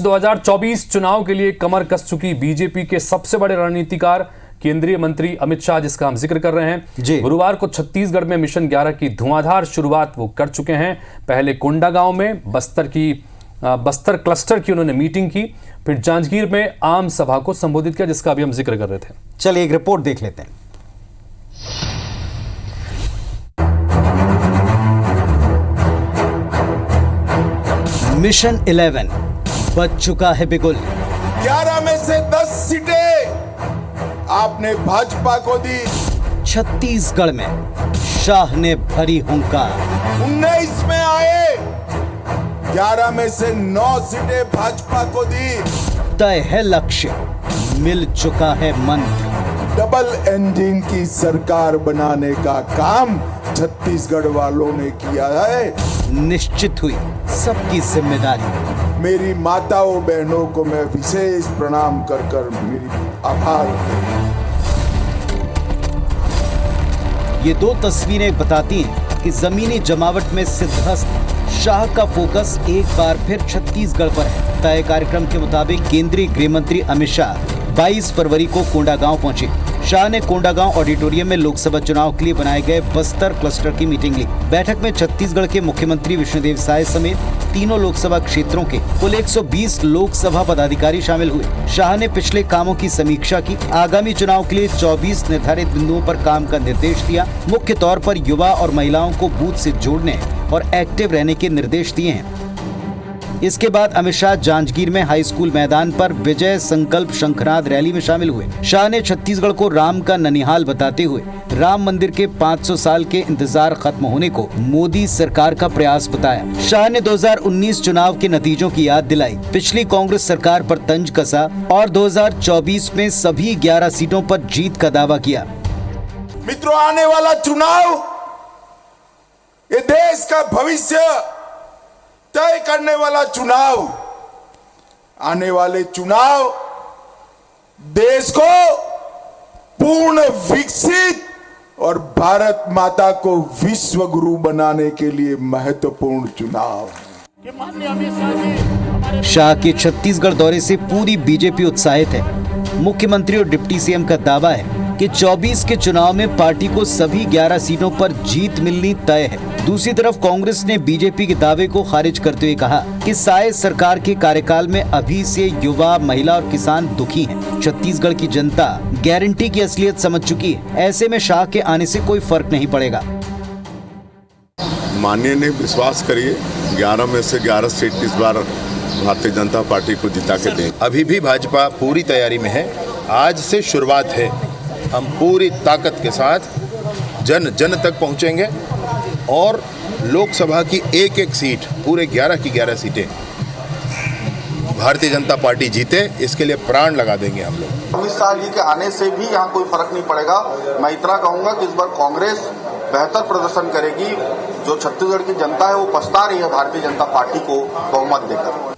2024 चुनाव के लिए कमर कस चुकी बीजेपी के सबसे बड़े रणनीतिकार केंद्रीय मंत्री अमित शाह, जिसका हम जिक्र कर रहे हैं, गुरुवार को छत्तीसगढ़ में मिशन 11 की धुआंधार शुरुआत वो कर चुके हैं। पहले कोंडागांव में बस्तर क्लस्टर की उन्होंने मीटिंग की, फिर जांजगीर में आम सभा को संबोधित किया, जिसका अभी हम जिक्र कर रहे थे। चलिए एक रिपोर्ट देख लेते हैं। मिशन 11 बच चुका है बिगुल। 11 में से 10 सीटें आपने भाजपा को दी। छत्तीसगढ़ में शाह ने भरी हुंकार। 19 में आए, 11 में से 9 सीटें भाजपा को दी। तय है लक्ष्य, मिल चुका है मंत्र। डबल इंजन की सरकार बनाने का काम छत्तीसगढ़ वालों ने किया है। निश्चित हुई सबकी जिम्मेदारी। मेरी माताओं बहनों को मैं विशेष प्रणाम कर मेरी आभार। ये दो तस्वीरें बताती हैं कि जमीनी जमावट में सिद्धहस्त शाह का फोकस एक बार फिर छत्तीसगढ़ पर है। तय कार्यक्रम के मुताबिक केंद्रीय गृह मंत्री अमित शाह 22 फरवरी को कोंडागांव पहुंचे। शाह ने कोंडागांव ऑडिटोरियम में लोकसभा चुनाव के लिए बनाए गए बस्तर क्लस्टर की मीटिंग ली। बैठक में छत्तीसगढ़ के मुख्यमंत्री विष्णुदेव साय समेत तीनों लोकसभा क्षेत्रों के कुल 120 लोकसभा पदाधिकारी शामिल हुए। शाह ने पिछले कामों की समीक्षा की, आगामी चुनाव के लिए 24 निर्धारित बिंदुओं पर काम का निर्देश दिया। मुख्य तौर पर युवा और महिलाओं को बूथ से जोड़ने और एक्टिव रहने के निर्देश दिए हैं। इसके बाद अमित शाह जांजगीर में हाई स्कूल मैदान पर विजय संकल्प शंखनाद रैली में शामिल हुए। शाह ने छत्तीसगढ़ को राम का ननिहाल बताते हुए राम मंदिर के 500 साल के इंतजार खत्म होने को मोदी सरकार का प्रयास बताया। शाह ने 2019 चुनाव के नतीजों की याद दिलाई, पिछली कांग्रेस सरकार पर तंज कसा और 2024 में सभी 11 सीटों पर जीत का दावा किया। मित्रों, आने वाला चुनाव ये देश का भविष्य तय करने वाला चुनाव, आने वाले चुनाव देश को पूर्ण विकसित और भारत माता को विश्व गुरु बनाने के लिए महत्वपूर्ण चुनाव है। शाह के छत्तीसगढ़ दौरे से पूरी बीजेपी उत्साहित है। मुख्यमंत्री और डिप्टी सीएम का दावा है कि 24 के चुनाव में पार्टी को सभी 11 सीटों पर जीत मिलनी तय है। दूसरी तरफ कांग्रेस ने बीजेपी के दावे को खारिज करते हुए कहा कि साय सरकार के कार्यकाल में अभी से युवा, महिला और किसान दुखी हैं। छत्तीसगढ़ की जनता गारंटी की असलियत समझ चुकी है। ऐसे में शाह के आने से कोई फर्क नहीं पड़ेगा। माननीय ने विश्वास करिए, 11 में से 11 सीट इस बार भारतीय जनता पार्टी को जिता के दें। अभी भी भाजपा पूरी तैयारी में है। आज से शुरुआत है। हम पूरी ताकत के साथ जन जन तक पहुंचेंगे और लोकसभा की एक एक सीट, पूरे 11 की 11 सीटें भारतीय जनता पार्टी जीते, इसके लिए प्राण लगा देंगे हम लोग। अमित शाह जी के आने से भी यहाँ कोई फर्क नहीं पड़ेगा। मैं इतना कहूँगा कि इस बार कांग्रेस बेहतर प्रदर्शन करेगी। जो छत्तीसगढ़ की जनता है वो पछता रही है भारतीय जनता पार्टी को बहुमत देकर।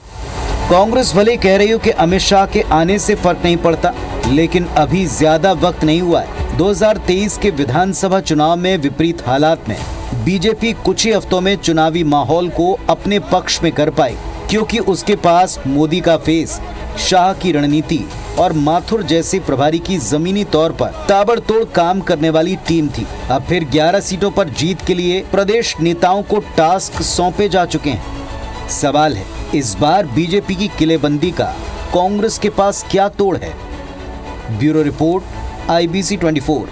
कांग्रेस भले कह रही हो कि अमित शाह के आने से फर्क नहीं पड़ता, लेकिन अभी ज्यादा वक्त नहीं हुआ है। 2023 के विधानसभा चुनाव में विपरीत हालात में बीजेपी कुछ ही हफ्तों में चुनावी माहौल को अपने पक्ष में कर पाई, क्योंकि उसके पास मोदी का फेस, शाह की रणनीति और माथुर जैसे प्रभारी की जमीनी तौर पर ताबड़तोड़ काम करने वाली टीम थी। अब फिर 11 सीटों पर जीत के लिए प्रदेश नेताओं को टास्क सौंपे जा चुके हैं। सवाल है, इस बार बीजेपी की किलेबंदी का कांग्रेस के पास क्या तोड़ है? Bureau report, IBC 24।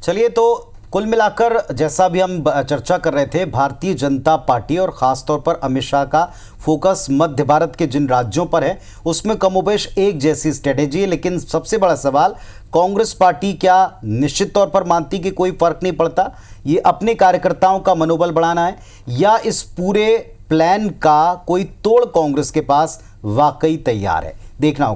चलिए, तो कुल मिलाकर जैसा भी हम चर्चा कर रहे थे, भारतीय जनता पार्टी और खासतौर पर अमित शाह का फोकस मध्य भारत के जिन राज्यों पर है उसमें कमोबेश एक जैसी स्ट्रेटेजी है। लेकिन सबसे बड़ा सवाल, कांग्रेस पार्टी क्या निश्चित तौर पर मानती कि कोई फर्क नहीं पड़ता, ये अपने कार्यकर्ताओं का मनोबल बढ़ाना है, या इस पूरे प्लान का कोई तोड़ कांग्रेस के पास वाकई तैयार है? देखना होगा।